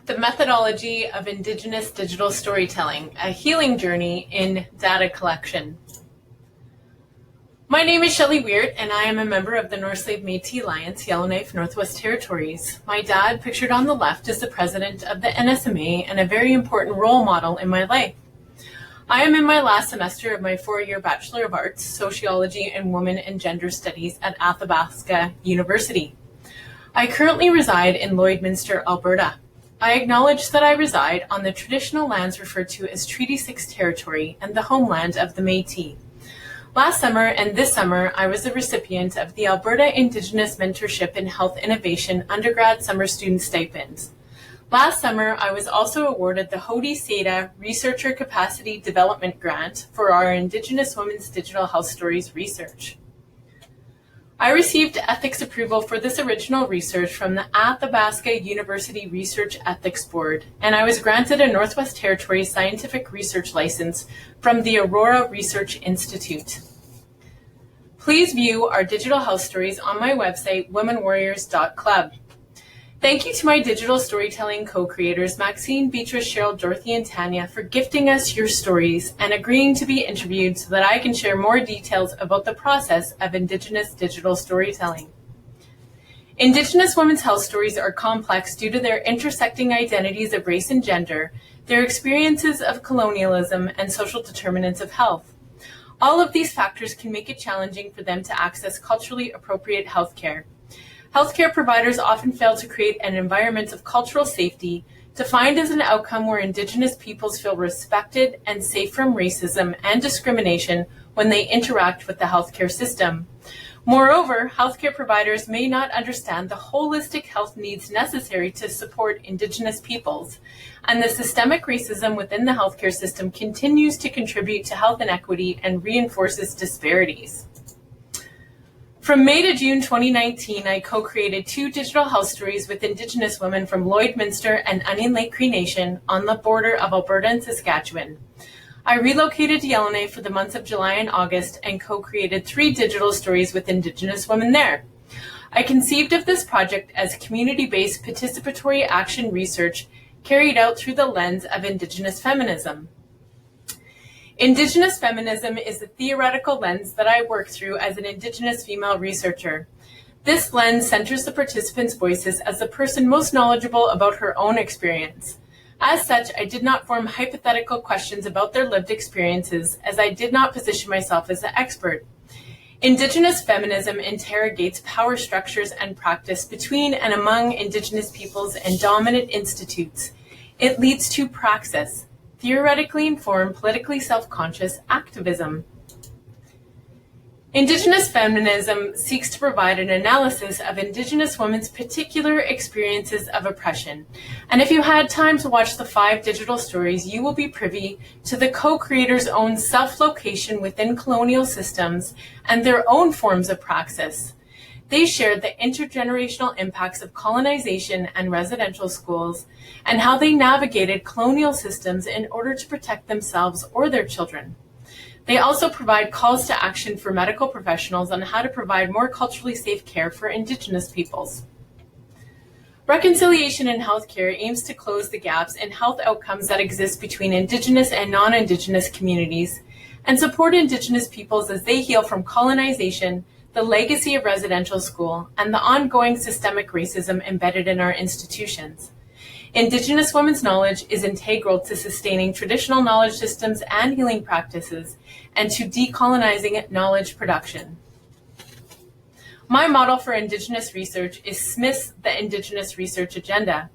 The Methodology of Indigenous Digital Storytelling, a Healing Journey in Data Collection. My name is Shelley Weird, and I am a member of the North Slave Métis Alliance, Yellowknife Northwest Territories. My dad, pictured on the left, is the president of the NSMA and a very important role model in my life. I am in my last semester of my 4-year Bachelor of Arts, Sociology and Women and Gender Studies at Athabasca University. I currently reside in Lloydminster, Alberta. I acknowledge that I reside on the traditional lands referred to as Treaty 6 territory and the homeland of the Métis. Last summer and this summer, I was the recipient of the Alberta Indigenous Mentorship in Health Innovation undergrad summer student stipends. Last summer, I was also awarded the Hody Seda Researcher Capacity Development Grant for our Indigenous Women's Digital Health Stories research. I received ethics approval for this original research from the Athabasca University Research Ethics Board, and I was granted a Northwest Territories scientific research license from the Aurora Research Institute. Please view our digital health stories on my website, womenwarriors.club. Thank you to my digital storytelling co-creators, Maxine, Beatrice, Cheryl, Dorothy, and Tanya, for gifting us your stories and agreeing to be interviewed so that I can share more details about the process of Indigenous digital storytelling. Indigenous women's health stories are complex due to their intersecting identities of race and gender, their experiences of colonialism, and social determinants of health. All of these factors can make it challenging for them to access culturally appropriate healthcare. Healthcare providers often fail to create an environment of cultural safety, defined as an outcome where Indigenous peoples feel respected and safe from racism and discrimination when they interact with the healthcare system. Moreover, healthcare providers may not understand the holistic health needs necessary to support Indigenous peoples, and the systemic racism within the healthcare system continues to contribute to health inequity and reinforces disparities. From May to June 2019, I co-created 2 digital health stories with Indigenous women from Lloydminster and Onion Lake Cree Nation on the border of Alberta and Saskatchewan. I relocated to Yellowknife for the months of July and August and co-created 3 digital stories with Indigenous women there. I conceived of this project as community-based participatory action research carried out through the lens of Indigenous feminism. Indigenous feminism is the theoretical lens that I work through as an Indigenous female researcher. This lens centers the participants' voices as the person most knowledgeable about her own experience. As such, I did not form hypothetical questions about their lived experiences, as I did not position myself as the expert. Indigenous feminism interrogates power structures and practice between and among Indigenous peoples and dominant institutes. It leads to Praxis, theoretically informed, politically self-conscious activism. Indigenous feminism seeks to provide an analysis of Indigenous women's particular experiences of oppression. And if you had time to watch the 5 digital stories, you will be privy to the co-creators' own self-location within colonial systems and their own forms of praxis. They shared the intergenerational impacts of colonization and residential schools and how they navigated colonial systems in order to protect themselves or their children. They also provide calls to action for medical professionals on how to provide more culturally safe care for Indigenous peoples. Reconciliation in healthcare aims to close the gaps in health outcomes that exist between Indigenous and non-Indigenous communities and support Indigenous peoples as they heal from colonization, the legacy of residential school, and the ongoing systemic racism embedded in our institutions. Indigenous women's knowledge is integral to sustaining traditional knowledge systems and healing practices, and to decolonizing knowledge production. My model for Indigenous research is Smith's The Indigenous Research Agenda.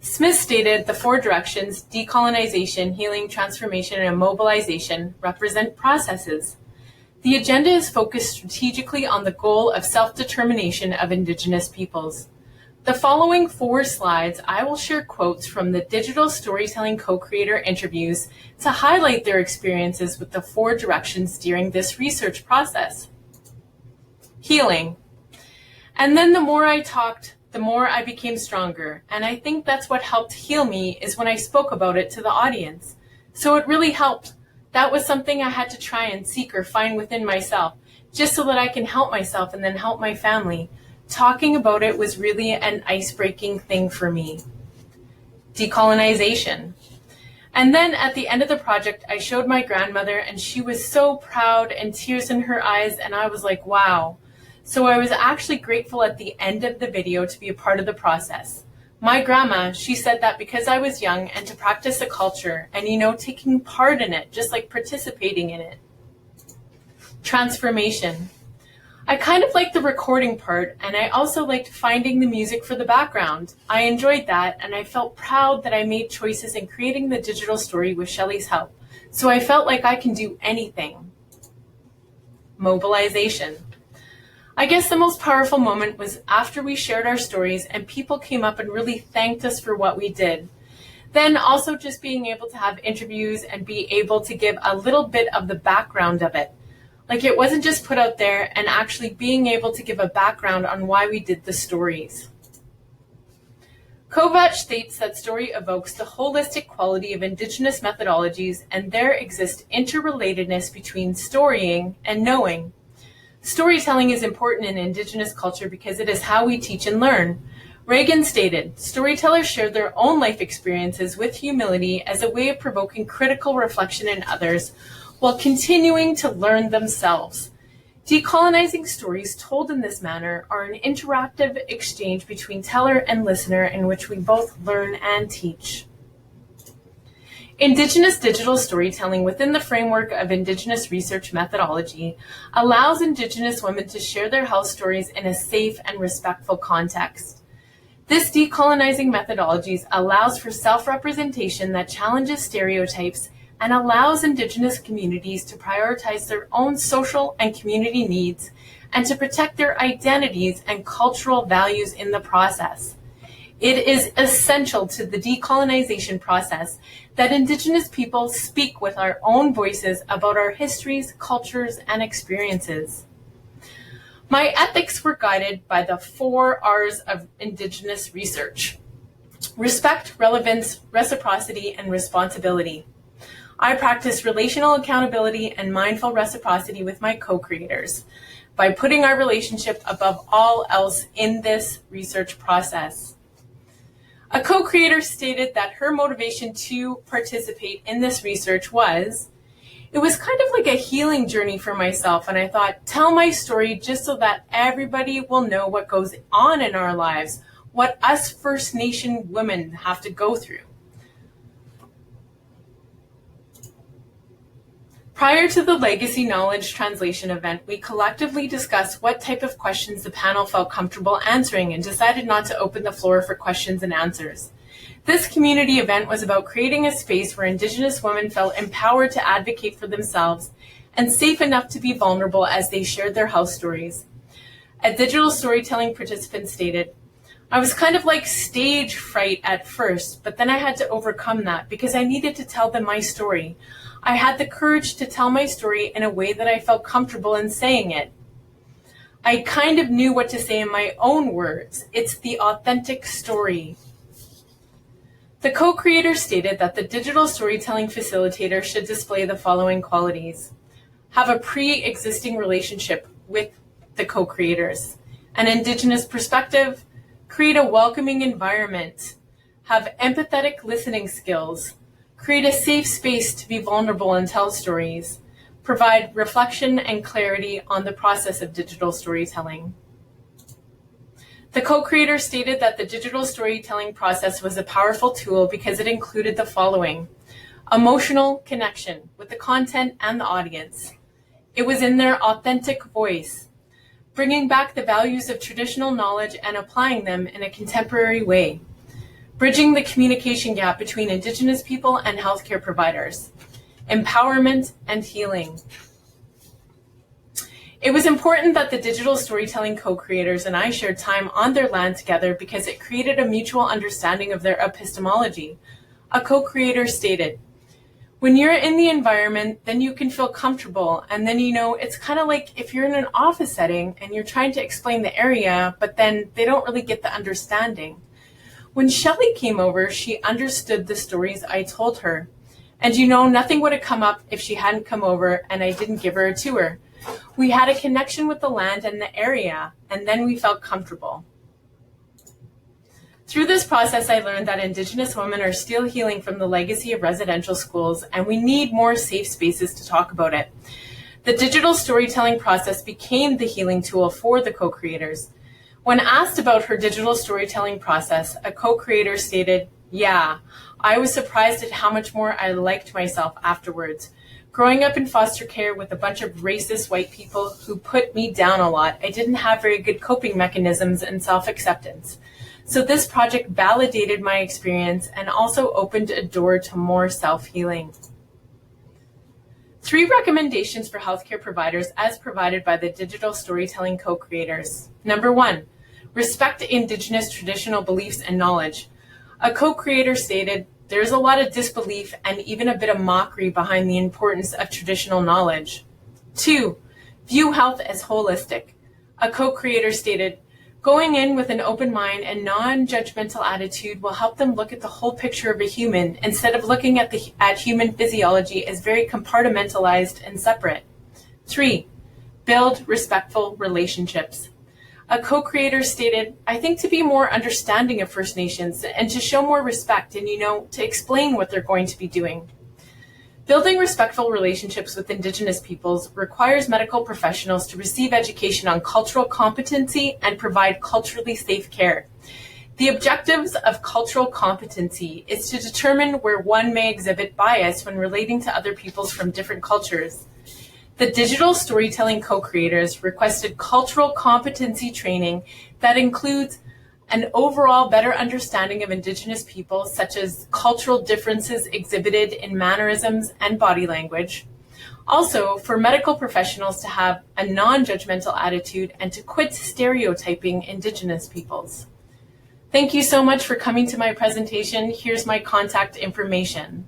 Smith stated the 4 directions, decolonization, healing, transformation, and mobilization, represent processes. The agenda is focused strategically on the goal of self-determination of Indigenous peoples. The following 4 slides, I will share quotes from the digital storytelling co-creator interviews to highlight their experiences with the 4 directions during this research process. Healing. And then the more I talked, the more I became stronger. And I think that's what helped heal me, is when I spoke about it to the audience. So it really helped. That was something I had to try and seek or find within myself, just so that I can help myself and then help my family. Talking about it was really an ice-breaking thing for me. decolonization. And then at the end of the project, I showed my grandmother and she was so proud and tears in her eyes, and I was like, wow. So I was actually grateful at the end of the video to be a part of the process. My grandma, she said that because I was young and to practice a culture and, taking part in it, just like participating in it. Transformation. I kind of liked the recording part, and I also liked finding the music for the background. I enjoyed that, and I felt proud that I made choices in creating the digital story with Shelley's help. So I felt like I can do anything. Mobilization. I guess the most powerful moment was after we shared our stories and people came up and really thanked us for what we did. Then also just being able to have interviews and be able to give a little bit of the background of it. Like it wasn't just put out there, and actually being able to give a background on why we did the stories. Kovacs states that story evokes the holistic quality of Indigenous methodologies, and there exists interrelatedness between storying and knowing. Storytelling is important in Indigenous culture because it is how we teach and learn. Reagan stated, storytellers share their own life experiences with humility as a way of provoking critical reflection in others while continuing to learn themselves. Decolonizing stories told in this manner are an interactive exchange between teller and listener in which we both learn and teach. Indigenous digital storytelling within the framework of Indigenous research methodology allows Indigenous women to share their health stories in a safe and respectful context. This decolonizing methodologies allows for self-representation that challenges stereotypes and allows Indigenous communities to prioritize their own social and community needs and to protect their identities and cultural values in the process. It is essential to the decolonization process that Indigenous people speak with our own voices about our histories, cultures, and experiences. My ethics were guided by the 4 R's of Indigenous research: respect, relevance, reciprocity, and responsibility. I practice relational accountability and mindful reciprocity with my co-creators by putting our relationship above all else in this research process. A co-creator stated that her motivation to participate in this research was, it was kind of like a healing journey for myself, and I thought, tell my story just so that everybody will know what goes on in our lives, what us First Nation women have to go through. Prior to the Legacy Knowledge Translation event, we collectively discussed what type of questions the panel felt comfortable answering and decided not to open the floor for questions and answers. This community event was about creating a space where Indigenous women felt empowered to advocate for themselves and safe enough to be vulnerable as they shared their health stories. A digital storytelling participant stated, I was kind of like stage fright at first, but then I had to overcome that because I needed to tell them my story. I had the courage to tell my story in a way that I felt comfortable in saying it. I kind of knew what to say in my own words. It's the authentic story. The co-creator stated that the digital storytelling facilitator should display the following qualities: have a pre-existing relationship with the co-creators, an Indigenous perspective, create a welcoming environment, have empathetic listening skills, create a safe space to be vulnerable and tell stories, provide reflection and clarity on the process of digital storytelling. The co-creator stated that the digital storytelling process was a powerful tool because it included the following: emotional connection with the content and the audience. It was in their authentic voice, bringing back the values of traditional knowledge and applying them in a contemporary way, bridging the communication gap between Indigenous people and healthcare providers, empowerment and healing. It was important that the digital storytelling co-creators and I shared time on their land together because it created a mutual understanding of their epistemology. A co-creator stated, when you're in the environment, then you can feel comfortable, and then it's kind of like if you're in an office setting and you're trying to explain the area, but then they don't really get the understanding. When Shelley came over, she understood the stories I told her. And nothing would have come up if she hadn't come over and I didn't give her a tour. We had a connection with the land and the area, and then we felt comfortable. Through this process, I learned that Indigenous women are still healing from the legacy of residential schools, and we need more safe spaces to talk about it. The digital storytelling process became the healing tool for the co-creators. When asked about her digital storytelling process, a co-creator stated, "Yeah, I was surprised at how much more I liked myself afterwards. Growing up in foster care with a bunch of racist white people who put me down a lot, I didn't have very good coping mechanisms and self-acceptance. So this project validated my experience and also opened a door to more self-healing." 3 recommendations for healthcare providers as provided by the digital storytelling co-creators. Number 1, respect Indigenous traditional beliefs and knowledge. A co-creator stated, "There's a lot of disbelief and even a bit of mockery behind the importance of traditional knowledge." 2, view health as holistic. A co-creator stated, "Going in with an open mind and non-judgmental attitude will help them look at the whole picture of a human instead of looking at human physiology as very compartmentalized and separate." 3, build respectful relationships. A co-creator stated, "I think to be more understanding of First Nations and to show more respect and, to explain what they're going to be doing." Building respectful relationships with Indigenous peoples requires medical professionals to receive education on cultural competency and provide culturally safe care. The objectives of cultural competency is to determine where one may exhibit bias when relating to other peoples from different cultures. The digital storytelling co-creators requested cultural competency training that includes an overall better understanding of Indigenous people, such as cultural differences exhibited in mannerisms and body language. Also, for medical professionals to have a non-judgmental attitude and to quit stereotyping Indigenous peoples. Thank you so much for coming to my presentation. Here's my contact information.